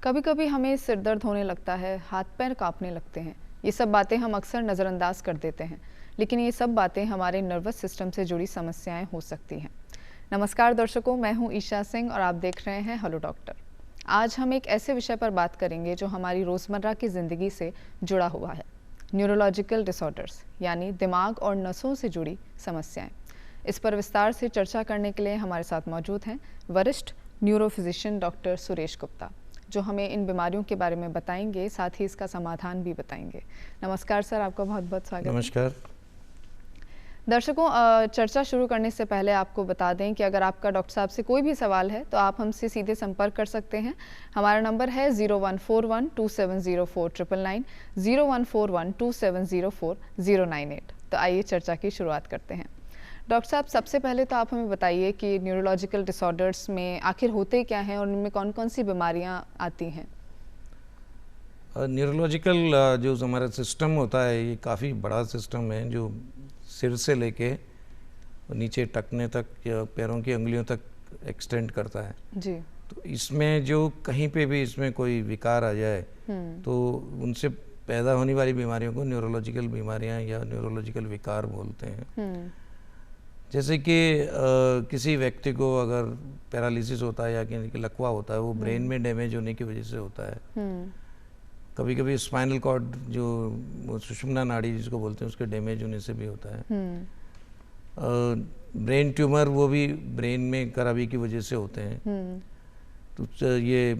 कभी कभी हमें सिर दर्द होने लगता है, हाथ पैर कांपने लगते हैं। ये सब बातें हम अक्सर नज़रअंदाज कर देते हैं, लेकिन ये सब बातें हमारे नर्वस सिस्टम से जुड़ी समस्याएं हो सकती हैं। नमस्कार दर्शकों, मैं हूं ईशा सिंह और आप देख रहे हैं हेलो डॉक्टर। आज हम एक ऐसे विषय पर बात करेंगे जो हमारी रोज़मर्रा की ज़िंदगी से जुड़ा हुआ है, न्यूरोलॉजिकल डिसऑर्डर्स, यानी दिमाग और नसों से जुड़ी समस्याएं। इस पर विस्तार से चर्चा करने के लिए हमारे साथ मौजूद हैं वरिष्ठ न्यूरोफिजिशियन डॉक्टर सुरेश गुप्ता, जो हमें इन बीमारियों के बारे में बताएंगे, साथ ही इसका समाधान भी बताएंगे। नमस्कार सर, आपका बहुत बहुत स्वागत। नमस्कार दर्शकों, चर्चा शुरू करने से पहले आपको बता दें कि अगर आपका डॉक्टर साहब से कोई भी सवाल है तो आप हमसे सीधे संपर्क कर सकते हैं। हमारा नंबर है 0141270499, 0141270498। तो आइए चर्चा की शुरुआत करते हैं। डॉक्टर साहब, सबसे पहले तो आप हमें बताइए कि न्यूरोलॉजिकल डिसऑर्डर्स में आखिर होते क्या हैं और उनमें कौन कौन सी बीमारियां आती हैं। न्यूरोलॉजिकल जो हमारा सिस्टम होता है, ये काफ़ी बड़ा सिस्टम है जो सिर से लेके नीचे टखने तक या पैरों की उंगलियों तक एक्सटेंड करता है जी। तो इसमें जो कहीं पे भी इसमें कोई विकार आ जाए तो उनसे पैदा होने वाली बीमारियों को न्यूरोलॉजिकल बीमारियां या न्यूरोलॉजिकल विकार बोलते हैं। जैसे कि किसी व्यक्ति को अगर पैरालिसिस होता है या कि लकवा होता है, वो ब्रेन में डैमेज होने की वजह से होता है। कभी कभी स्पाइनल कॉर्ड जो सुषुम्ना नाड़ी जिसको बोलते हैं, उसके डैमेज होने से भी होता है। ब्रेन ट्यूमर, वो भी ब्रेन में खराबी की वजह से होते हैं। तो ये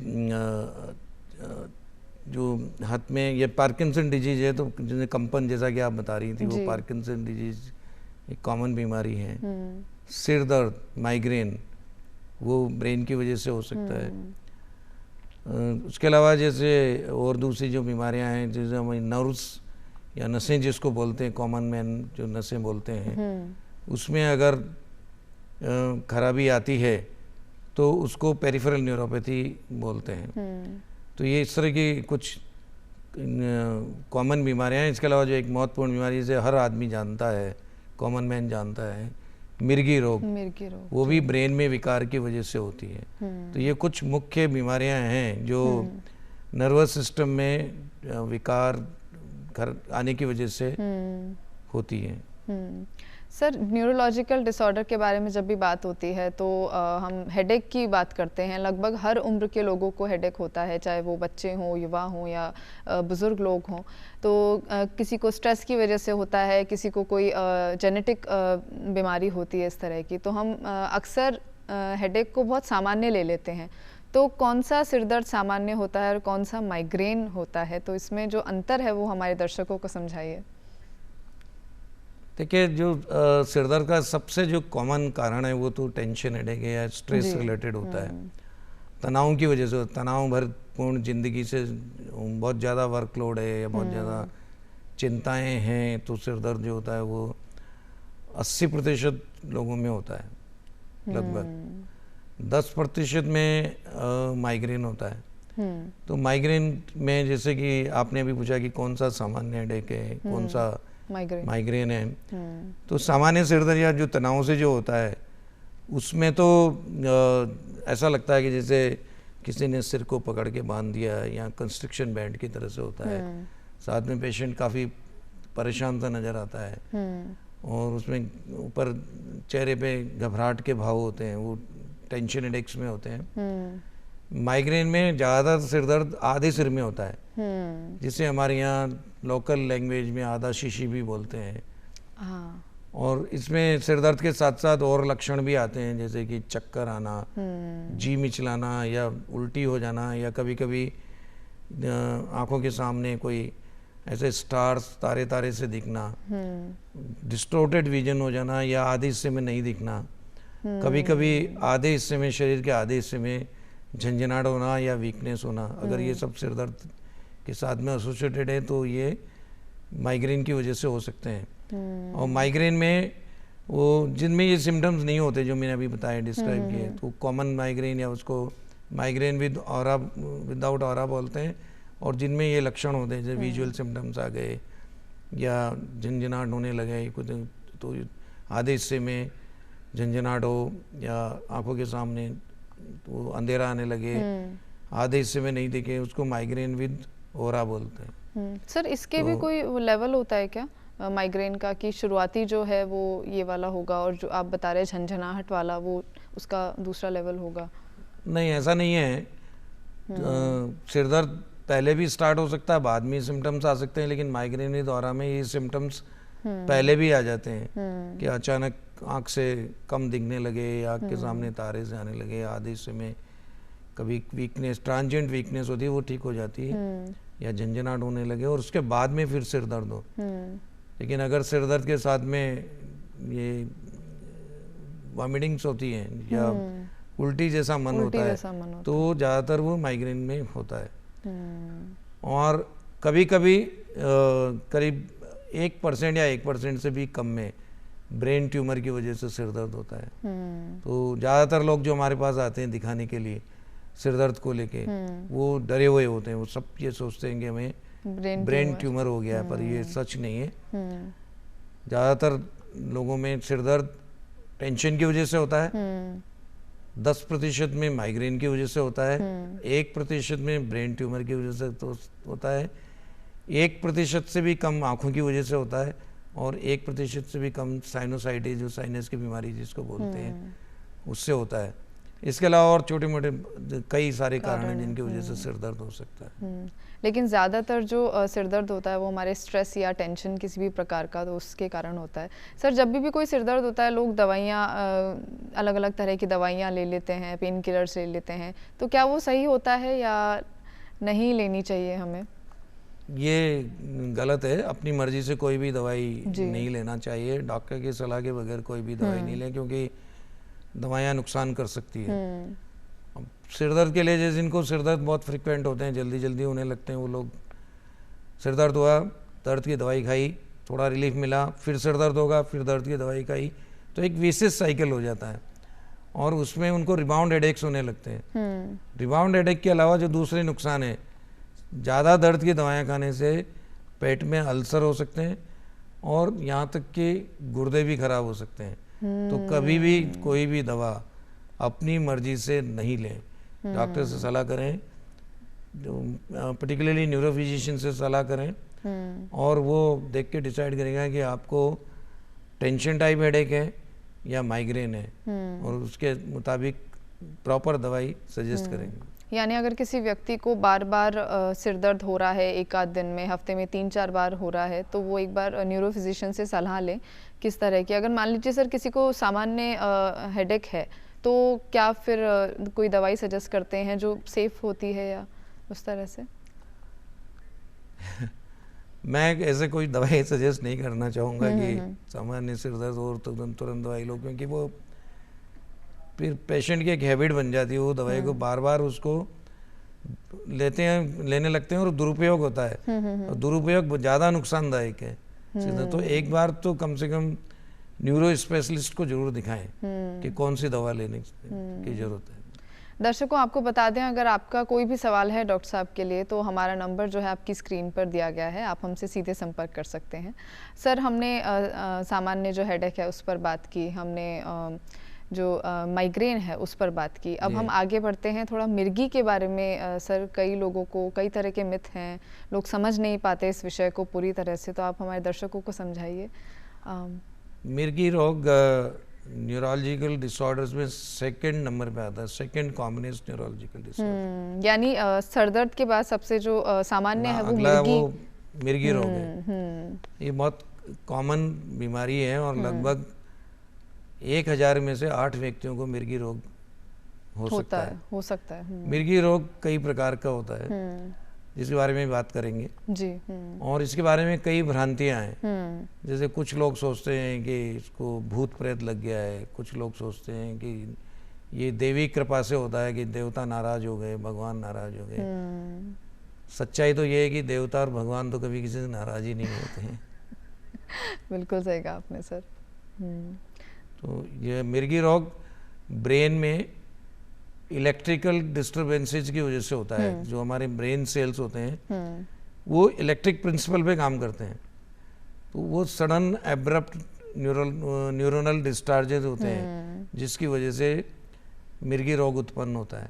जो हाथ में ये पार्किंसन डिजीज है, तो जिन्हें कंपन जैसा कि आप बता रही थी, वो पार्किंसन डिजीज एक कॉमन बीमारी है। सिर दर्द, माइग्रेन, वो ब्रेन की वजह से हो सकता है। उसके अलावा जैसे और दूसरी जो बीमारियां हैं, जैसे हमारी नर्व्स या नसें जिसको बोलते हैं, कॉमन मैन जो नसें बोलते हैं, उसमें अगर खराबी आती है तो उसको पेरिफेरल न्यूरोपैथी बोलते हैं। तो ये इस तरह की कुछ कॉमन बीमारियां हैं। इसके अलावा जो एक महत्वपूर्ण बीमारी जिसे हर आदमी जानता है, कॉमन मैन जानता है, मिर्गी रोग, वो भी ब्रेन में विकार की वजह से होती है। तो ये कुछ मुख्य बीमारियां हैं जो नर्वस सिस्टम में विकार आने की वजह से होती हैं। सर, न्यूरोलॉजिकल डिसऑर्डर के बारे में जब भी बात होती है तो हम हेडेक की बात करते हैं। लगभग हर उम्र के लोगों को हेडेक होता है, चाहे वो बच्चे हों, युवा हों या बुज़ुर्ग लोग हों। तो किसी को स्ट्रेस की वजह से होता है, किसी को कोई जेनेटिक बीमारी होती है इस तरह की। तो हम अक्सर हेडेक को बहुत सामान्य ले लेते हैं। तो कौन सा सिरदर्द सामान्य होता है और कौन सा माइग्रेन होता है, तो इसमें जो अंतर है वो हमारे दर्शकों को समझाइए। देखिए, जो सिरदर्द का सबसे जो कॉमन कारण है वो तो टेंशन हेडेक है या स्ट्रेस रिलेटेड होता है। तनाव की वजह से, तनाव भरपूर्ण जिंदगी से, बहुत ज़्यादा वर्कलोड है या बहुत ज़्यादा चिंताएं हैं, तो सिरदर्द जो होता है वो 80% लोगों में होता है। लगभग 10% में माइग्रेन होता है। तो माइग्रेन में, जैसे कि आपने अभी पूछा कि कौन सा सामान्य हेडेक है, कौन सा माइग्रेन है, तो सामान्य सिरदर्द या जो तनाव से जो होता है उसमें तो ऐसा लगता है कि जैसे किसी ने सिर को पकड़ के बांध दिया या कंस्ट्रक्शन बैंड की तरह से होता है। साथ में पेशेंट काफ़ी परेशान सा नज़र आता है और उसमें ऊपर चेहरे पे घबराहट के भाव होते हैं, वो टेंशन हेडेक्स में होते हैं। माइग्रेन में ज़्यादा सिरदर्द आधे सिर में होता है, जिसे हमारे यहाँ लोकल लैंग्वेज में आधा शीशी भी बोलते हैं। और इसमें सिरदर्द के साथ साथ और लक्षण भी आते हैं, जैसे कि चक्कर आना, जी मिचलाना या उल्टी हो जाना, या कभी कभी आंखों के सामने कोई ऐसे स्टार्स, तारे तारे से दिखना, डिस्टोर्टेड विजन हो जाना या आधे हिस्से में नहीं दिखना। कभी कभी आधे हिस्से में, शरीर के आधे हिस्से में झंझनाहट होना या वीकनेस होना। अगर ये सब सिरदर्द के साथ में एसोसिएटेड है तो ये माइग्रेन की वजह से हो सकते हैं। और माइग्रेन में वो जिनमें ये सिम्टम्स नहीं होते जो मैंने अभी बताया, डिस्क्राइब किए, तो कॉमन माइग्रेन या उसको migraine with aura, without aura बोलते हैं। और जिनमें ये लक्षण होते हैं, जैसे विजुअल सिम्टम्स आ गए या झंझनाहट होने लगे कुछ, तो आधे हिस्से में झंझनाहट हो या आंखों के सामने तो अंधेरा आने लगे, आधे हिस्से में नहीं दिखे, उसको माइग्रेन विद ओरा बोलते हैं। सर इसके भी कोई लेवल होता है क्या माइग्रेन का, कि शुरुआती जो है वो ये वाला होगा और जो आप बता रहे हैं झंझनाहट वाला वो उसका दूसरा लेवल होगा? नहीं, ऐसा नहीं है। सिर दर्द पहले भी स्टार्ट हो सकता है, बाद में सिम्टम्स आ सकते हैं, लेकिन माइग्रेन के दौरान में ये सिम्टम्स पहले भी आ जाते हैं कि अचानक आँख से कम दिखने लगे, आँख के सामने तारे से आने लगे, आधे हिस्से में कभी वीकनेस, ट्रांजिएंट वीकनेस होती है वो ठीक हो जाती है, या झंझनाहट होने लगे और उसके बाद में फिर सिर दर्द हो। लेकिन अगर सिर दर्द के साथ में ये वॉमिटिंग्स होती हैं या उल्टी जैसा मन होता है तो ज़्यादातर वो माइग्रेन में होता है। और कभी कभी करीब 1% या 1% से भी कम में ब्रेन ट्यूमर की वजह से सिर दर्द होता है। तो ज़्यादातर लोग जो हमारे पास आते हैं दिखाने के लिए सिर दर्द को लेके वो डरे हुए होते हैं, वो सब ये सोचते हैं कि हमें ब्रेन ट्यूमर हो गया है, पर ये सच नहीं है। ज़्यादातर लोगों में सिर दर्द टेंशन की वजह से होता है, 10% में माइग्रेन की वजह से होता है, 1% में ब्रेन ट्यूमर की वजह से तो होता है, 1% से भी कम आँखों की वजह से होता है, और 1% से भी कम साइनोसाइटिस, जो साइनस की बीमारी जिसको बोलते हैं, उससे होता है। इसके अलावा और छोटे मोटे कई सारे कारण हैं जिनकी वजह से सिर दर्द हो सकता है। लेकिन ज़्यादातर जो सिर दर्द होता है वो हमारे स्ट्रेस या टेंशन किसी भी प्रकार का, तो उसके कारण होता है। सर जब भी कोई सिर दर्द होता है लोग दवाइयाँ, अलग अलग तरह की दवाइयाँ ले लेते हैं, पेन किलर्स ले लेते हैं, तो क्या वो सही होता है या नहीं लेनी चाहिए हमें? ये गलत है, अपनी मर्जी से कोई भी दवाई नहीं लेना चाहिए, डॉक्टर की सलाह के बगैर कोई भी दवाई नहीं लें, क्योंकि दवाइयाँ नुकसान कर सकती है। अब सिर दर्द के लिए, जैसे जिनको सिर दर्द बहुत फ्रिक्वेंट होते हैं, जल्दी जल्दी होने लगते हैं, वो लोग सिर दर्द हुआ, दर्द की दवाई खाई, थोड़ा रिलीफ मिला, फिर सिर दर्द होगा, फिर दर्द की दवाई खाई, तो एक विशेष साइकिल हो जाता है और उसमें उनको रिबाउंड हेडेक्स होने लगते हैं। रिबाउंड हेडेक के अलावा जो दूसरे नुकसान है, ज़्यादा दर्द की दवाइयाँ खाने से पेट में अल्सर हो सकते हैं और यहाँ तक कि गुर्दे भी खराब हो सकते हैं। तो कभी भी कोई भी दवा अपनी मर्जी से नहीं लें, डॉक्टर से सलाह करें, जो पर्टिकुलरली न्यूरोफिजिशियन से सलाह करें और वो देख के डिसाइड करेगा कि आपको टेंशन टाइप हेडेक है या माइग्रेन है और उसके मुताबिक प्रॉपर दवाई सजेस्ट करेंगे। यानी अगर किसी व्यक्ति को बार बार सिर दर्द हो रहा है, एक आध दिन में, हफ्ते में 3-4 बार हो रहा है, तो वो एक बार न्यूरो फिजिशियन से सलाह लें किस तरह की। अगर मान लीजिए सर किसी को सामान्य हेडेक है, तो क्या फिर कोई दवाई सजेस्ट करते हैं जो सेफ होती है या उस तरह से? मैं ऐसे कोई दवाई सजेस्ट नहीं करना चाहूँगा कि सामान्य सिर दर्द हो तो तुरंत दवाई लो, क्योंकि वो फिर पेशेंट की एक हैबिट बन जाती है, वो दवाई को बार बार उसको लेने लगते हैं और दुरुपयोग होता है। और दुरुपयोग ज़्यादा नुकसानदायक है। तो एक बार तो कम से कम न्यूरो स्पेशलिस्ट को जरूर दिखाएं कि कौन सी दवा लेने की जरूरत है। दर्शकों आपको बता दें, अगर आपका कोई भी सवाल है डॉक्टर साहब के लिए तो हमारा नंबर जो है आपकी स्क्रीन पर दिया गया है, आप हमसे सीधे संपर्क कर सकते हैं। सर हमने सामान्य जो हेडेक है उस पर बात की, हमने जो माइग्रेन है उस पर बात की। अब हम आगे बढ़ते हैं थोड़ा मिर्गी के बारे में। सर कई लोगों को कई तरह के मिथ हैं, लोग समझ नहीं पाते इस विषय को पूरी तरह से, तो आप हमारे दर्शकों को समझाइए। मिर्गी रोग न्यूरोलॉजिकल डिसऑर्डर्स में सेकंड नंबर पे आता है, सेकंड कॉमनेस्ट न्यूरोलॉजिकल डिसऑर्डर। यानी सर दर्द के बाद सबसे जो सामान्य है वो मिर्गी रोग है। ये बहुत कॉमन बीमारी है और लगभग 1000 में से 8 व्यक्तियों को मिर्गी रोग हो सकता है। मिर्गी रोग कई प्रकार का होता है जिसके बारे में बात करेंगे जी। और इसके बारे में कई भ्रांतियां हैं। जैसे कुछ लोग सोचते हैं कि इसको भूत प्रेत लग गया है, कुछ लोग सोचते हैं कि ये देवी कृपा से होता है कि देवता नाराज हो गए, भगवान नाराज हो गए। सच्चाई तो ये है कि देवता और भगवान तो कभी किसी से नाराज ही नहीं होते हैं। बिल्कुल सही कहा आपने सर। तो ये मिर्गी रोग ब्रेन में इलेक्ट्रिकल डिस्टरबेंसेज की वजह से होता है। जो हमारे ब्रेन सेल्स होते हैं वो इलेक्ट्रिक प्रिंसिपल पे काम करते हैं, तो वो सडन एब्रप्ट न्यूरोनल डिस्चार्जेस होते हैं जिसकी वजह से मिर्गी रोग उत्पन्न होता है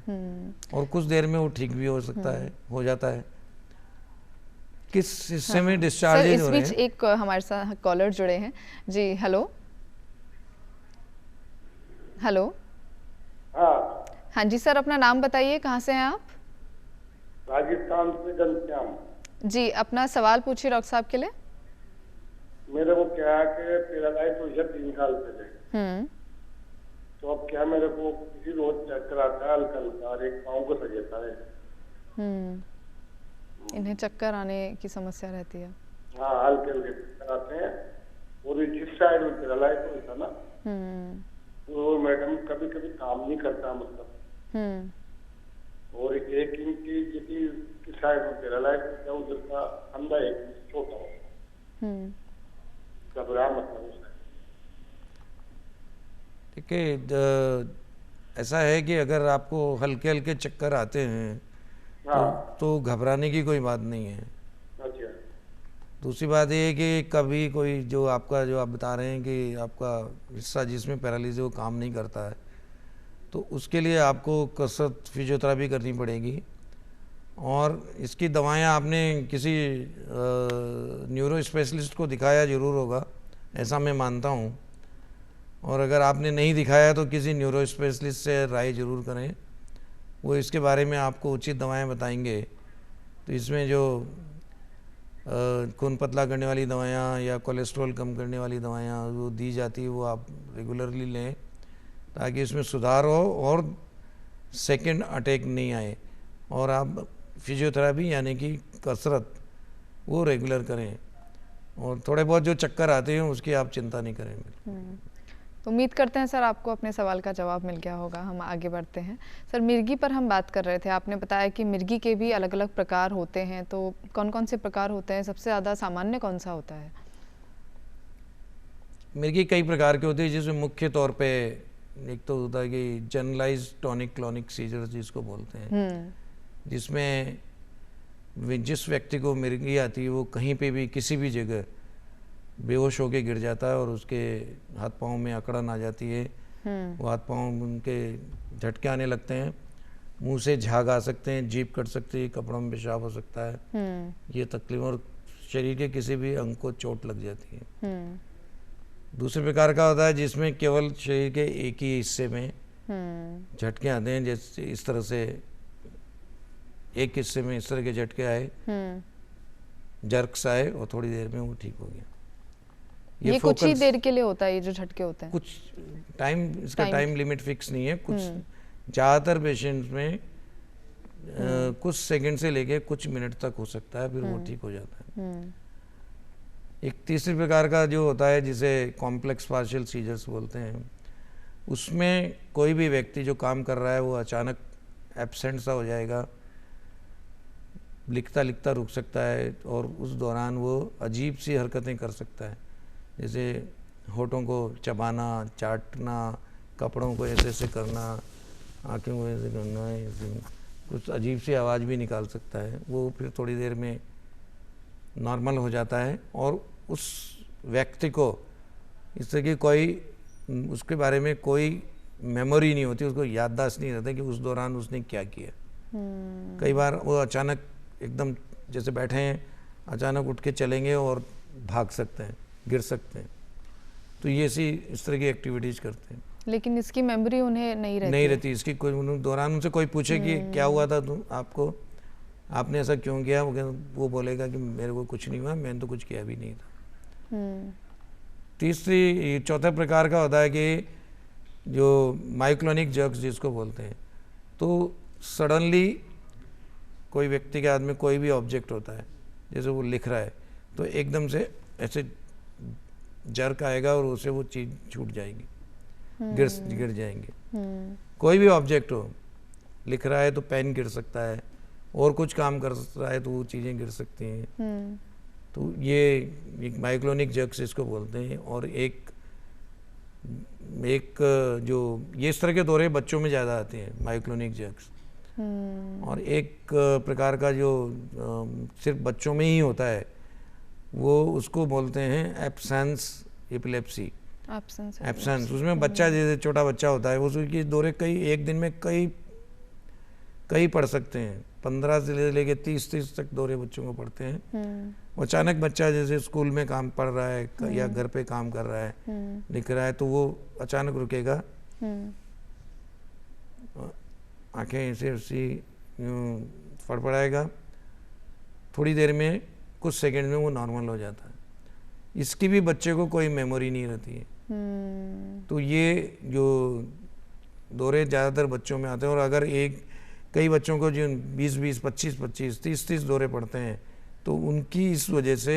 और कुछ देर में वो ठीक भी हो सकता है, हो जाता है। किस हिस्से में डिस्चार्जेज हो रहे हैं? इस बीच एक हमारे साथ कॉलर जुड़े हैं जी। Hello hello. हाँ जी सर, अपना नाम बताइए, कहाँ से हैं आप? राजस्थान से घनश्याम। जी, अपना सवाल पूछिए डॉक्टर साहब के लिए। मेरे को क्या है कि पैरालाइज हुई है 3 साल पहले। तो अब क्या मेरे को किसी रोज चक्कर आता है हल्का हल्का और एक पाँव को सजेता है। इन्हें चक्कर आने की समस्या रहती है? हाँ, हल्के हल्के चक्कर आते हैं और जिस साइड में पैरालाइज हुआ था ना, तो मैडम कभी कभी काम नहीं करता, मतलब और एक इंची की साइड में पैरालाइज होता है, उधर का अंधा एक इंच छोटा होता है, घबरा मतलब उसका। ठीक है, ऐसा है कि अगर आपको हल्के हल्के चक्कर आते हैं तो घबराने की कोई बात नहीं है। अच्छा। दूसरी बात ये है कि कभी कोई जो आप बता रहे हैं कि आपका हिस्सा जिसमें पैरालिसिस वो काम नहीं करता है, तो उसके लिए आपको कसरत फिजियोथेरेपी करनी पड़ेगी और इसकी दवाएं आपने किसी न्यूरो स्पेशलिस्ट को दिखाया ज़रूर होगा, ऐसा मैं मानता हूँ। और अगर आपने नहीं दिखाया तो किसी न्यूरो स्पेशलिस्ट से राय ज़रूर करें, वो इसके बारे में आपको उचित दवाएं बताएंगे। तो इसमें जो खून पतला करने वाली दवाएं या कोलेस्ट्रॉल कम करने वाली दवाएं वो दी जाती है, वो आप रेगुलरली लें ताकि इसमें सुधार हो और सेकंड अटैक नहीं आए। और आप फिजियोथेरेपी यानी कि कसरत वो रेगुलर करें और थोड़े बहुत जो चक्कर आते हैं उसकी आप चिंता नहीं करें। तो उम्मीद करते हैं सर आपको अपने सवाल का जवाब मिल गया होगा। हम आगे बढ़ते हैं। सर, मिर्गी पर हम बात कर रहे थे, आपने बताया कि मिर्गी के भी अलग अलग प्रकार होते हैं, तो कौन कौन से प्रकार होते हैं? सबसे ज़्यादा सामान्य कौन सा होता है? मिर्गी कई प्रकार के होते हैं, जिसमें मुख्य तौर पे एक तो होता है कि जनरलाइज टॉनिक क्लॉनिक सीजर जिसको बोलते हैं, जिसमें जिस व्यक्ति को मिर्गी आती है वो कहीं पे भी किसी भी जगह बेहोश होके गिर जाता है और उसके हाथ पाँव में अकड़न आ जाती है, वो हाथ पाँव उनके झटके आने लगते हैं, मुंह से झाग आ सकते हैं, जीभ कट सकती है, कपड़ों में पेशाब हो सकता है, ये तकलीफ, और शरीर के किसी भी अंग को चोट लग जाती है। दूसरे प्रकार का होता है जिसमें केवल शरीर के एक ही हिस्से में झटके आते हैं, जैसे इस तरह से एक हिस्से में इस तरह के झटके आए, जर्क्स आए और थोड़ी देर में वो ठीक हो गया। ये कुछ ही देर के लिए होता है, ये जो झटके होते हैं? कुछ टाइम, इसका टाइम लिमिट फिक्स नहीं है। कुछ ज़्यादातर पेशेंट्स में कुछ सेकंड से लेके कुछ मिनट तक हो सकता है, फिर वो ठीक हो जाता है। एक तीसरे प्रकार का जो होता है जिसे कॉम्प्लेक्स पार्शियल सीजर्स बोलते हैं, उसमें कोई भी व्यक्ति जो काम कर रहा है वो अचानक एब्सेंट सा हो जाएगा, लिखता लिखता रुक सकता है और उस दौरान वो अजीब सी हरकतें कर सकता है, जैसे होठों को चबाना, चाटना, कपड़ों को ऐसे ऐसे करना, आँखों को ऐसे करना, ऐसे कुछ अजीब सी आवाज़ भी निकाल सकता है। वो फिर थोड़ी देर में नॉर्मल हो जाता है और उस व्यक्ति को इस तरह की कोई उसके बारे में कोई मेमोरी नहीं होती, उसको याददाश्त नहीं रहता कि उस दौरान उसने क्या किया। कई बार वो अचानक एकदम जैसे बैठे हैं, अचानक उठ के चलेंगे और भाग सकते हैं, गिर सकते हैं, तो ये इस तरह की एक्टिविटीज़ करते हैं। लेकिन इसकी मेमोरी उन्हें नहीं रहती इसकी कोई दौरान उनसे कोई पूछे कि क्या हुआ था आपको, आपने ऐसा क्यों किया, वो बोलेगा कि मेरे को कुछ नहीं हुआ, मैंने तो कुछ किया भी नहीं था। चौथा प्रकार का होता है कि जो मायोक्लोनिक जर्क्स जिसको बोलते हैं, तो सडनली कोई व्यक्ति के हाथ में कोई भी ऑब्जेक्ट होता है, जैसे वो लिख रहा है, तो एकदम से ऐसे जर्क आएगा और उससे वो चीज़ छूट जाएगी, गिर जाएंगे। कोई भी ऑब्जेक्ट हो, लिख रहा है तो पेन गिर सकता है, और कुछ काम कर रहा है तो वो चीज़ें गिर सकती हैं। तो ये एक मायोक्लोनिक जर्क्स इसको बोलते हैं। और एक जो ये इस तरह के दौरे बच्चों में ज़्यादा आते हैं, मायोक्लोनिक जर्क्स। और एक प्रकार का जो सिर्फ बच्चों में ही होता है, वो उसको बोलते हैं एब्सेंस एपिलेप्सी। एब्सेंस। उसमें बच्चा जैसे छोटा बच्चा होता है उसकी दौरे कई एक दिन में कई पढ़ सकते हैं, 15 से लेके 30 तक दौरे बच्चों को पढ़ते हैं। अचानक बच्चा जैसे स्कूल में काम पढ़ रहा है या घर पे काम कर रहा है, लिख रहा है, तो वो अचानक रुकेगा, आंखें ऐसे ऐसी फड़फड़ाएगा, थोड़ी देर में कुछ सेकंड में वो नॉर्मल हो जाता है। इसकी भी बच्चे को कोई मेमोरी नहीं रहती है। तो ये जो दौरे ज़्यादातर बच्चों में आते हैं, और अगर कई बच्चों को जो 20-20, 25-25, 30-30 दौरे पढ़ते हैं तो उनकी इस वजह से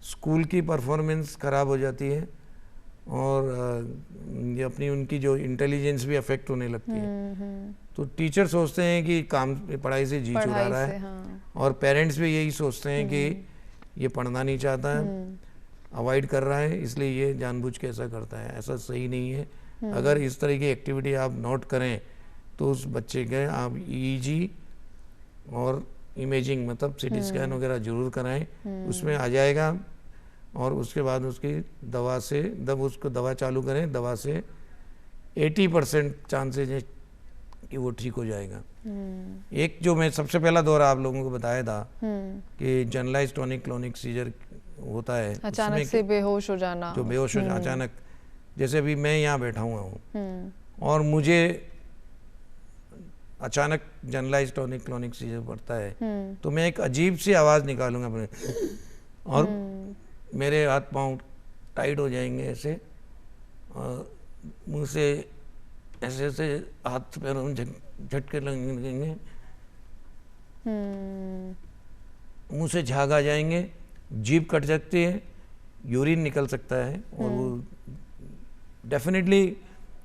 स्कूल की परफॉर्मेंस ख़राब हो जाती है और ये अपनी उनकी जो इंटेलिजेंस भी अफेक्ट होने लगती है। तो टीचर सोचते हैं कि काम पढ़ाई से जी चुरा रहा है, और पेरेंट्स भी यही सोचते हैं कि ये पढ़ना नहीं चाहता है, अवॉइड कर रहा है, इसलिए ये जानबूझ के ऐसा करता है। ऐसा सही नहीं है। अगर इस तरह की एक्टिविटी आप नोट करें तो उस बच्चे के आप ईईजी और इमेजिंग मतलब सीटी स्कैन वगैरह जरूर कराएं, उसमें आ जाएगा। और उसके बाद उसकी दवा से उसको दवा चालू करें, दवा से 80% चांसेज है कि वो ठीक हो जाएगा। एक जो मैं सबसे पहला दौरा आप लोगों को बताया था कि जनरलाइज्ड टॉनिक क्लोनिक सीजर होता है, अचानक से बेहोश हो जाना, जो बेहोश हो अचानक, जैसे अभी मैं यहाँ बैठा हुआ हूँ और मुझे अचानक जनरलाइज्ड टॉनिक क्लोनिक सीजर पड़ता है, तो मैं एक अजीब सी आवाज़ निकालूंगा अपने, और मेरे हाथ पांव टाइट हो जाएंगे ऐसे, और मुंह से ऐसे ऐसे हाथ पैरों में झटके लगेंगे, मुंह से झाग आ जाएंगे, जीभ कट सकती है, यूरिन निकल सकता है, और वो डेफिनेटली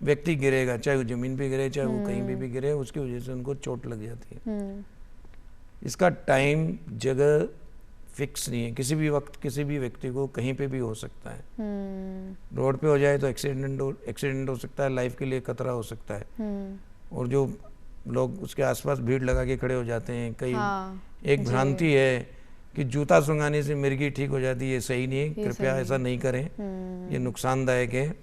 व्यक्ति गिरेगा, चाहे वो जमीन पे गिरे चाहे वो कहीं भी गिरे, उसकी वजह से उनको चोट लग जाती है। इसका टाइम जगह फिक्स नहीं है, किसी भी वक्त किसी भी व्यक्ति को कहीं पे भी हो सकता है। रोड पे हो जाए तो एक्सीडेंट हो सकता है, लाइफ के लिए खतरा हो सकता है। और जो लोग उसके आसपास भीड़ लगा के खड़े हो जाते हैं, कई एक भ्रांति है कि जूता सुंघाने से मिर्गी ठीक हो जाती है, ये सही नहीं है, कृपया ऐसा नहीं करें, ये नुकसानदायक है।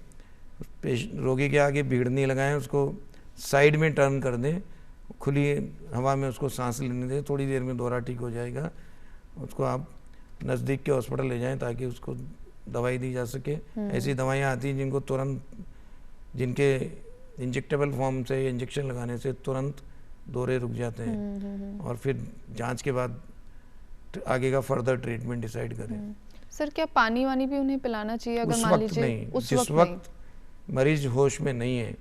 रोगी के आगे भीड़ नहीं लगाएं, उसको साइड में टर्न कर दें, खुली हवा में उसको सांस लेने दें, थोड़ी देर में दौरा ठीक हो जाएगा। उसको आप नज़दीक के हॉस्पिटल ले जाएं ताकि उसको दवाई दी जा सके। ऐसी दवाइयाँ आती हैं जिनको तुरंत, जिनके इंजेक्टेबल फॉर्म से इंजेक्शन लगाने से तुरंत दौरे रुक जाते हैं, और फिर जांच के बाद आगे का फर्दर ट्रीटमेंट डिसाइड करें। सर क्या पानी वानी भी उन्हें पिलाना चाहिए अगर मान लीजिए जिस वक्त मरीज होश में नहीं है,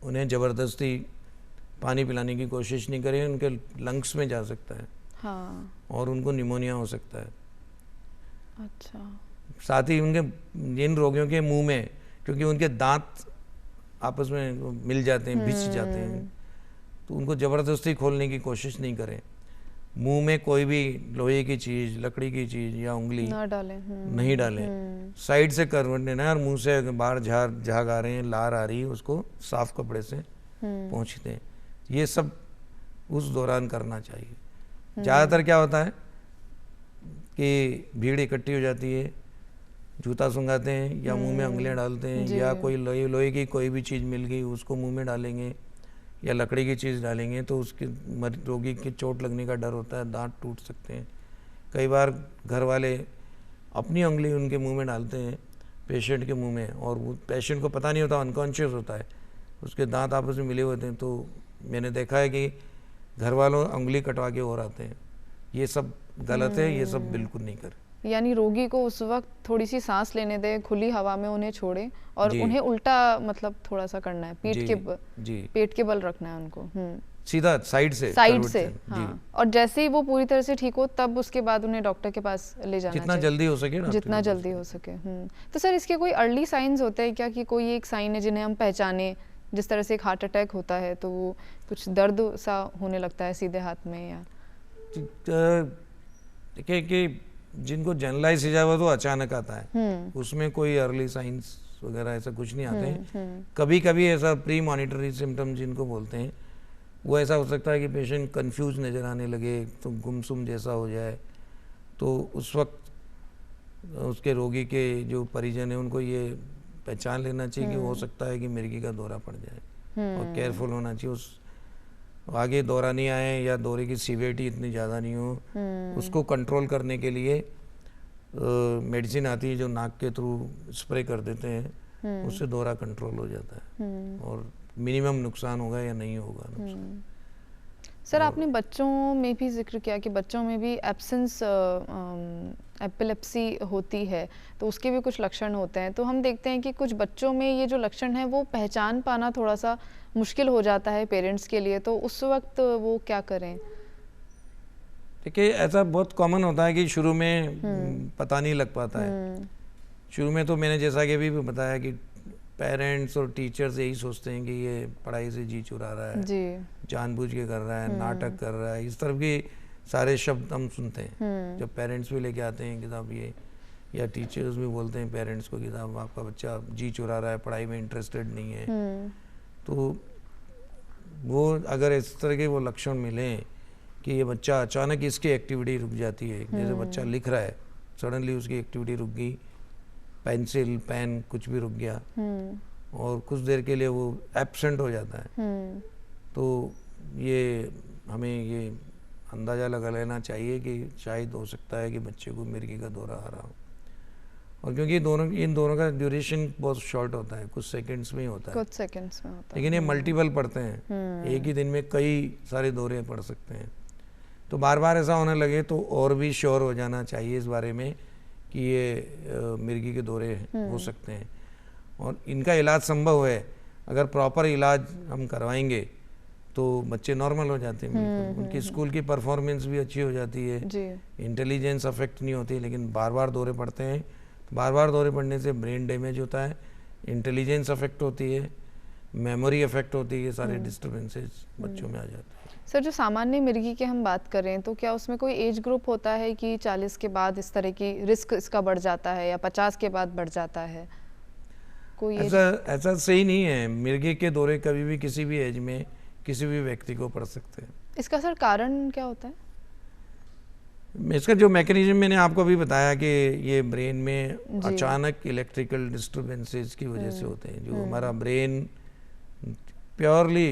उन्हें ज़बरदस्ती पानी पिलाने की कोशिश नहीं करें, उनके लंग्स में जा सकता है। हाँ। और उनको निमोनिया हो सकता है। अच्छा। साथ ही उनके इन रोगियों के मुंह में, क्योंकि उनके दांत आपस में मिल जाते हैं, भिस जाते हैं, तो उनको ज़बरदस्ती खोलने की कोशिश नहीं करें। मुंह में कोई भी लोहे की चीज़, लकड़ी की चीज़ या उंगली नहीं डालें। साइड से करवट देना है, और मुंह से बाहर झाग आ रहे हैं, लार आ रही है, उसको साफ कपड़े से पोंछते हैं। ये सब उस दौरान करना चाहिए। ज़्यादातर क्या होता है कि भीड़ इकट्ठी हो जाती है, जूता सुंघाते हैं या मुंह में उंगलियां डालते हैं, या कोई लोहे की कोई भी चीज़ मिल गई उसको मुंह में डालेंगे या लकड़ी की चीज़ डालेंगे, तो उसके रोगी की चोट लगने का डर होता है, दांत टूट सकते हैं। कई बार घर वाले अपनी उंगली उनके मुंह में डालते हैं पेशेंट के मुंह में, और वो पेशेंट को पता नहीं होता, अनकॉन्शियस होता है, उसके दांत आपस में मिले होते हैं। तो मैंने देखा है कि घर वालों उंगली कटवा के और आते हैं। ये सब गलत है, ये सब बिल्कुल नहीं करें। यानी रोगी को उस वक्त थोड़ी सी सांस लेने दे, खुली हवा में उन्हें छोड़े, और उन्हें उल्टा मतलब थोड़ा सा करना है, पेट के बल रखना है उनको, सीधा साइड से हाँ। और जैसे ही वो पूरी तरह से ठीक हो तब उसके बाद उन्हें डॉक्टर के पास ले जाना जितना जल्दी हो सके ना, जितना जल्दी हो सके। तो सर इसके कोई अर्ली साइंस होते हैं क्या, कि कोई एक साइन है जिन्हें हम पहचाने? जिस तरह से एक हार्ट अटैक होता है तो वो कुछ दर्द सा होने लगता है सीधे हाथ में, या देखिए कि जिनको जनरलाइज सीजा हुआ तो अचानक आता है, उसमें कोई अर्ली साइंस वगैरह ऐसा कुछ नहीं आते हैं। कभी कभी ऐसा प्री मॉनिटरी सिम्टम जिनको बोलते हैं, वो ऐसा हो सकता है कि पेशेंट कंफ्यूज नज़र आने लगे, तो गुमसुम जैसा हो जाए, तो उस वक्त उसके रोगी के जो परिजन है उनको ये पहचान लेना चाहिए कि हो सकता है कि मिर्गी का दौरा पड़ जाए और केयरफुल होना चाहिए, उस आगे दौरा नहीं आए या दौरे की सीवियरिटी इतनी ज़्यादा नहीं हो, उसको कंट्रोल करने के लिए मेडिसिन आती है जो नाक के थ्रू स्प्रे कर देते हैं, उससे दौरा कंट्रोल हो जाता है और मिनिमम नुकसान होगा या नहीं होगा नुकसान। सर आपने बच्चों में भी जिक्र किया कि बच्चों में भी एब्सेंस एपिलेप्सी होती है, तो उसके भी कुछ लक्षण होते हैं। तो हम देखते हैं कि कुछ बच्चों में ये जो लक्षण है वो पहचान पाना थोड़ा सा मुश्किल हो जाता है पेरेंट्स के लिए, तो उस वक्त वो क्या करें? देखिए ऐसा बहुत कॉमन होता है कि शुरू में पता नहीं लग पाता है। शुरू में तो मैंने जैसा कि अभी भी बताया कि पेरेंट्स और टीचर्स यही सोचते हैं कि ये पढ़ाई से जी चुरा रहा है, जानबूझ के कर रहा है, नाटक कर रहा है, इस तरह के सारे शब्द हम सुनते हैं जब पेरेंट्स भी लेके आते हैं किताब ये, या टीचर्स भी बोलते हैं पेरेंट्स को कि साहब आपका बच्चा जी चुरा रहा है, पढ़ाई में इंटरेस्टेड नहीं है। तो वो अगर इस तरह के वो लक्षण मिले कि ये बच्चा अचानक इसकी एक्टिविटी रुक जाती है, जैसे बच्चा लिख रहा है सडनली उसकी एक्टिविटी रुक गई, पेंसिल पेन कुछ भी रुक गया और कुछ देर के लिए वो एब्सेंट हो जाता है, तो ये हमें ये अंदाज़ा लगा लेना चाहिए कि शायद हो सकता है कि बच्चे को मिर्गी का दौरा आ रहा हो। और क्योंकि इन दोनों का ड्यूरेशन बहुत शॉर्ट होता है, कुछ सेकंड्स में ही होता है, कुछ सेकंड्स में होता है, लेकिन ये मल्टीपल पड़ते हैं, एक ही दिन में कई सारे दौरे पड़ सकते हैं। तो बार बार ऐसा होने लगे तो और भी श्योर हो जाना चाहिए इस बारे में कि ये मिर्गी के दौरे हो सकते हैं और इनका इलाज संभव है। अगर प्रॉपर इलाज हम करवाएंगे तो बच्चे नॉर्मल हो जाते हैं, उनकी स्कूल की परफॉर्मेंस भी अच्छी हो जाती है, इंटेलिजेंस अफेक्ट नहीं होती। लेकिन बार बार दौरे पड़ते हैं, बार बार दौरे पड़ने से ब्रेन डैमेज होता है, इंटेलिजेंस अफेक्ट होती है, मेमोरी अफेक्ट होती है, सारे डिस्टर्बेंसेस बच्चों में आ जाते हैं। सर जो सामान्य मिर्गी की हम बात करें तो क्या उसमें कोई एज ग्रुप होता है कि 40 के बाद इस तरह की रिस्क इसका बढ़ जाता है या 50 के बाद बढ़ जाता है? कोई ऐसा सही नहीं है, मिर्गी के दौरे कभी भी किसी भी एज में किसी भी व्यक्ति को पड़ सकते हैं। इसका सर कारण क्या होता है? इसका जो मैकेनिज्म मैंने आपको अभी बताया कि ये ब्रेन में अचानक इलेक्ट्रिकल डिस्टर्बेंसेस की वजह से होते हैं। जो हमारा ब्रेन प्योरली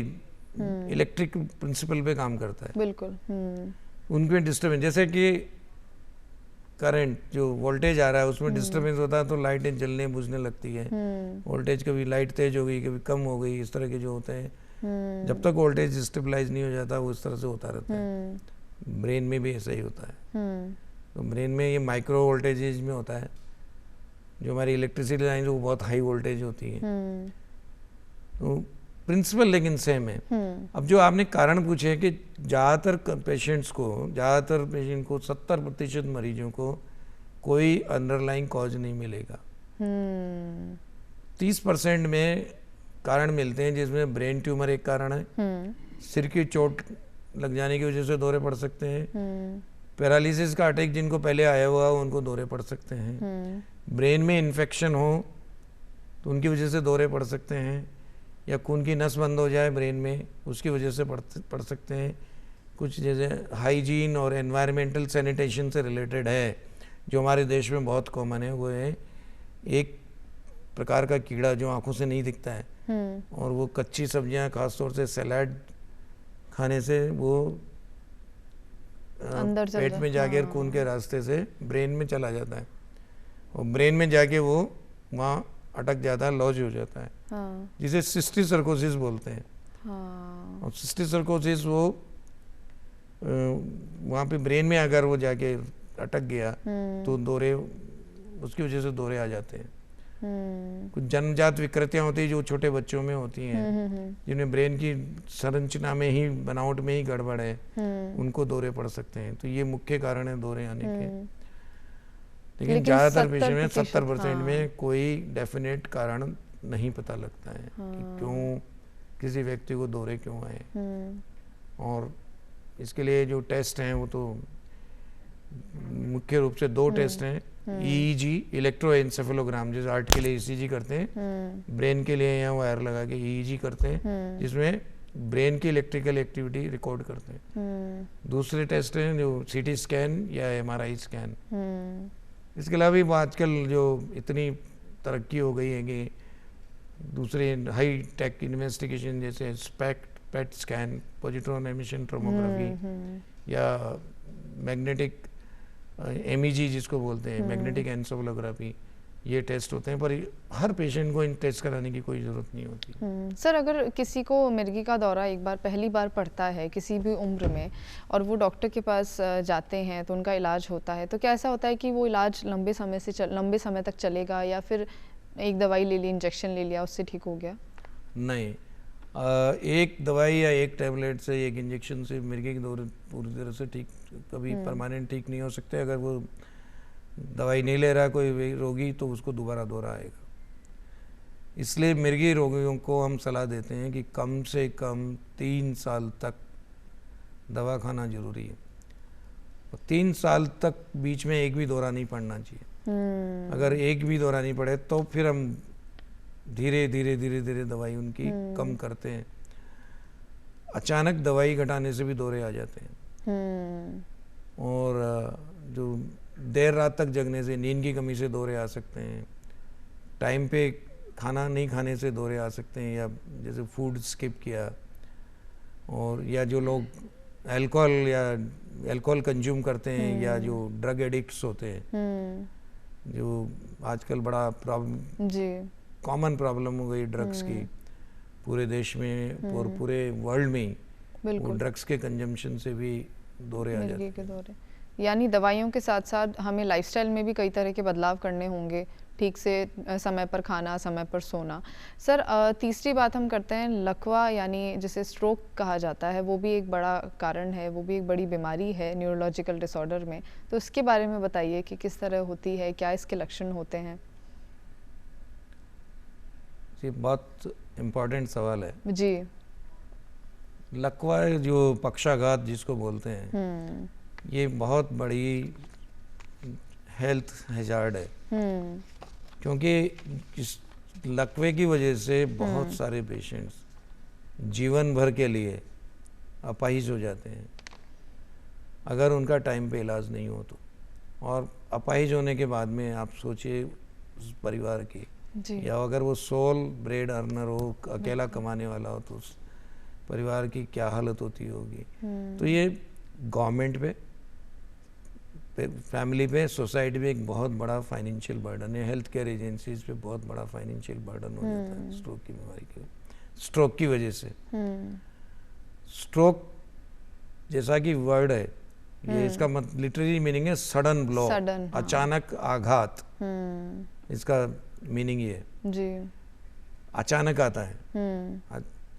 इलेक्ट्रिक प्रिंसिपल पे काम करता है, बिल्कुल उनपे डिस्टर्बेंस, जैसे कि करंट जो वोल्टेज आ रहा है उसमें डिस्टर्बेंस होता है तो लाइटें जलने बुझने लगती है। वोल्टेज कभी लाइट तेज हो गई, कभी कम हो गई, इस तरह के जो होते हैं, जब तक वोल्टेज स्टेबलाइज नहीं हो जाता वो इस तरह से होता रहता है। ब्रेन में भी ऐसा ही होता है। तो ब्रेन में ये माइक्रो वोल्टेजेज में होता है, जो हमारी इलेक्ट्रिसिटी लाइन वो बहुत हाई वोल्टेज होती है। तो प्रिंसिपल लेकिन सेम है। अब जो आपने कारण पूछे कि ज़्यादातर पेशेंट को 70% मरीजों को कोई अंडरलाइंग कॉज नहीं मिलेगा। 30% में कारण मिलते हैं जिसमें ब्रेन ट्यूमर एक कारण है, सिर की चोट लग जाने की वजह से दौरे पड़ सकते हैं, पैरालिसिस का अटैक जिनको पहले आया हुआ हो उनको दौरे पड़ सकते हैं, ब्रेन में इन्फेक्शन हो तो उनकी वजह से दौरे पड़ सकते हैं, या खून की नस बंद हो जाए ब्रेन में उसकी वजह से पड़ सकते हैं। कुछ जैसे हाइजीन और एनवायरमेंटल सैनिटेशन से रिलेटेड है जो हमारे देश में बहुत कॉमन है, वो है एक प्रकार का कीड़ा जो आंखों से नहीं दिखता है और वो कच्ची सब्जियां खासतौर से सलाद खाने से वो अंदर पेट में जाके खून के रास्ते से ब्रेन में चला जाता है और ब्रेन में जाके वो वहाँ अटक जाता है, लॉज हो जाता है, जिसे सिस्टिक सर्कोसिस बोलते हैं। और सिस्टिक सर्कोसिस वो वहाँ पे ब्रेन में अगर वो जाके अटक गया तो दौरे उसकी वजह से दौरे आ जाते हैं। कुछ जन्मजात विकृतियाँ होती है जो छोटे बच्चों में होती हैं, जिन्हें ब्रेन की संरचना में ही बनावट में ही गड़बड़ है, उनको दौरे पड़ सकते हैं। तो ये मुख्य कारण है दौरे आने के। लेकिन ज़्यादातर पेशेंट में 70% में कोई डेफिनेट कारण नहीं पता लगता है कि क्यों किसी व्यक्ति को दौरे क्यों आए। और इसके लिए जो टेस्ट हैं वो तो मुख्य रूप से 2 टेस्ट हैं, EEG इलेक्ट्रोएन्सेफेलोग्राम, जैसे हार्ट के लिए ECG करते हैं, ब्रेन के लिए यहाँ वायर लगा के EEG करते हैं जिसमें ब्रेन की इलेक्ट्रिकल एक्टिविटी रिकॉर्ड करते हैं। दूसरे टेस्ट हैं जो CT स्कैन या MRI स्कैन। इसके अलावा भी आजकल जो इतनी तरक्की हो गई है कि दूसरे हाई टेक इन्वेस्टिगेशन जैसे SPECT, PET scan, positron emission tomography या मैग्नेटिक एमईजी जिसको बोलते हैं, मैग्नेटिक एन्सेफलोग्राफी, ये टेस्ट होते हैं, पर हर पेशेंट को इन टेस्ट कराने की कोई ज़रूरत नहीं होती। सर, अगर किसी को मिर्गी का दौरा एक बार पहली बार पड़ता है किसी भी उम्र में और वो डॉक्टर के पास जाते हैं तो उनका इलाज होता है, तो क्या ऐसा होता है कि वो इलाज लंबे समय तक चलेगा या फिर एक दवाई ले ली, इंजेक्शन ले लिया, उससे ठीक हो गया? नहीं, एक दवाई या एक टैबलेट से, एक इंजेक्शन से मिर्गी के दौरे पूरी तरह से ठीक, कभी परमानेंट ठीक नहीं हो सकते। अगर वो दवाई नहीं ले रहा कोई रोगी तो उसको दोबारा दौरा आएगा। इसलिए मिर्गी रोगियों को हम सलाह देते हैं कि कम से कम 3 साल तक दवा खाना जरूरी है, और 3 साल तक बीच में एक भी दौरा नहीं पड़ना चाहिए। अगर एक भी दौरा नहीं पड़े तो फिर हम धीरे धीरे दवाई उनकी कम करते हैं। अचानक दवाई घटाने से भी दौरे आ जाते हैं, और जो देर रात तक जगने से, नींद की कमी से दौरे आ सकते हैं, टाइम पे खाना नहीं खाने से दौरे आ सकते हैं, या जैसे फूड स्किप किया, और या जो लोग अल्कोहल कंज्यूम करते हैं, या जो ड्रग एडिक्ट्स होते हैं, जो आजकल बड़ा कॉमन प्रॉब्लम हो गई ड्रग्स की पूरे देश में और पूरे वर्ल्ड में ही, वो ड्रग्स के कंजम्पशन से भी दौरे आ जाते हैं। यानी दवाइयों के साथ साथ हमें लाइफस्टाइल में भी कई तरह के बदलाव करने होंगे, ठीक से समय पर खाना, समय पर सोना। सर, तीसरी बात हम करते हैं लकवा, यानी जिसे स्ट्रोक कहा जाता है, वो भी एक बड़ा कारण है, वो भी एक बड़ी बीमारी है न्यूरोलॉजिकल डिसऑर्डर में। तो इसके बारे में बताइए कि किस तरह होती है, क्या इसके लक्षण होते हैं? ये बहुत इम्पोर्टेंट सवाल है जी। लकवा जो पक्षाघात जिसको बोलते हैं, ये बहुत बड़ी हेल्थ हैजार्ड है, क्योंकि इस लकवे की वजह से बहुत सारे पेशेंट्स जीवन भर के लिए अपाहिज हो जाते हैं अगर उनका टाइम पे इलाज नहीं हो तो। और अपाहिज होने के बाद में आप सोचिए उस परिवार की, या अगर वो सोल ब्रेड अर्नर हो, अकेला कमाने वाला हो, तो उस परिवार की क्या हालत होती होगी। तो ये गवर्नमेंट पे, फैमिली पे, सोसाइटी पे एक बहुत बड़ा फाइनेंशियल बर्डन है, हेल्थ केयर एजेंसीज पे बहुत बड़ा फाइनेंशियल बर्डन हो जाता है स्ट्रोक की बीमारी के, स्ट्रोक की वजह से। स्ट्रोक जैसा कि वर्ड है, ये इसका लिटरली मीनिंग है सडन ब्लो, अचानक आघात, इसका मीनिंग ये जी, अचानक आता है।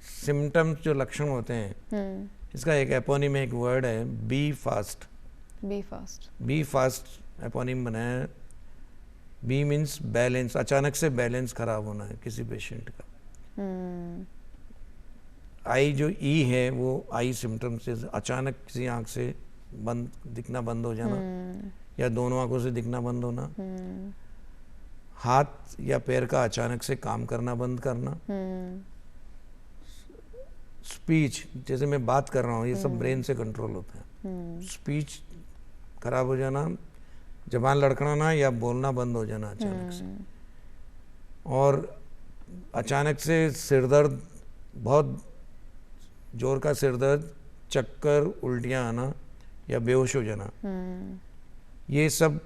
सिम्टम्स जो लक्षण होते हैं, इसका एक एपोनिम, एक वर्ड है be fast. Be fast eponym बनाया है। बी मीन्स बैलेंस, अचानक से बैलेंस खराब होना है किसी पेशेंट का। आई जो ई है वो आई सिम्टम्स से, अचानक किसी आंख से दिखना बंद हो जाना, या दोनों आंखों से दिखना बंद होना, हाथ या पैर का अचानक से काम करना बंद करना, स्पीच, जैसे मैं बात कर रहा हूँ, ये सब ब्रेन से कंट्रोल होता है। स्पीच खराब हो जाना, जबान लड़खड़ाना या बोलना बंद हो जाना अचानक से, और अचानक से सिरदर्द, बहुत जोर का सिरदर्द, चक्कर, उल्टियाँ आना या बेहोश हो जाना, ये सब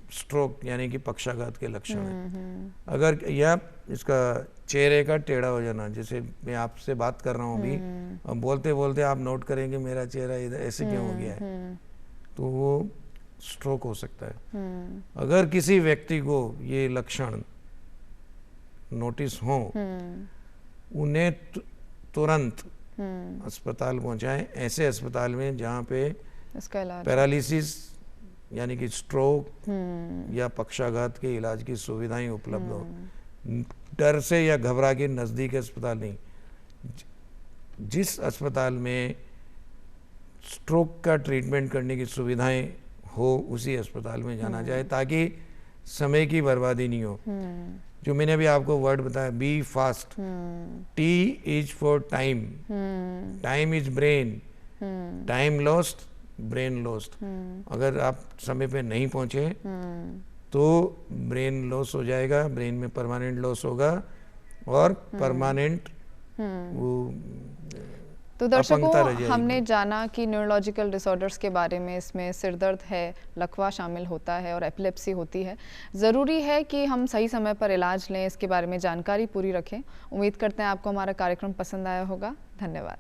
स्ट्रोक यानी कि पक्षाघात के लक्षण हैं। अगर या इसका चेहरे का टेढ़ा हो जाना, जैसे मैं आपसे बात कर रहा हूँ अभी, और बोलते बोलते आप नोट करेंगे मेरा चेहरा इधर ऐसे क्यों हो गया है, तो वो स्ट्रोक हो सकता है। अगर किसी व्यक्ति को ये लक्षण नोटिस हो, उन्हें तुरंत अस्पताल पहुंचाएं, ऐसे अस्पताल में जहाँ पे पैरालिसिस यानी कि स्ट्रोक या पक्षाघात के इलाज की सुविधाएं उपलब्ध हो। डर से या घबरा के नज़दीक अस्पताल नहीं, जिस अस्पताल में स्ट्रोक का ट्रीटमेंट करने की सुविधाएं हो उसी अस्पताल में जाना जाए, ताकि समय की बर्बादी नहीं हो। जो मैंने अभी आपको वर्ड बताया, be fast, T is for time, time is brain, time lost brain loss. अगर आप समय पे नहीं पहुंचे तो ब्रेन लॉस हो जाएगा, ब्रेन में परमानेंट लॉस होगा और परमानेंट वो तो दर्शकों, हमने जाना कि न्यूरोलॉजिकल डिसऑर्डर्स के बारे में। इसमें सिर दर्द है, लकवा शामिल होता है और एपिलेप्सी होती है। ज़रूरी है कि हम सही समय पर इलाज लें, इसके बारे में जानकारी पूरी रखें। उम्मीद करते हैं आपको हमारा कार्यक्रम पसंद आया होगा। धन्यवाद।